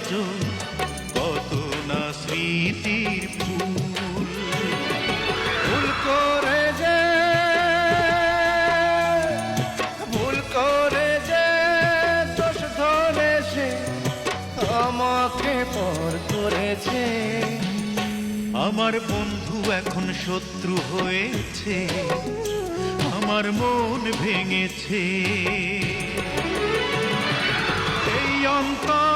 আজ কত না স্মৃতির ফুল। ভুল করে যে দোষ ধরে সে আমাকে পর করেছে। আমার বন্ধু এখন শত্রু হয়েছে, আমার মন ভেঙেছে। এই অন্তর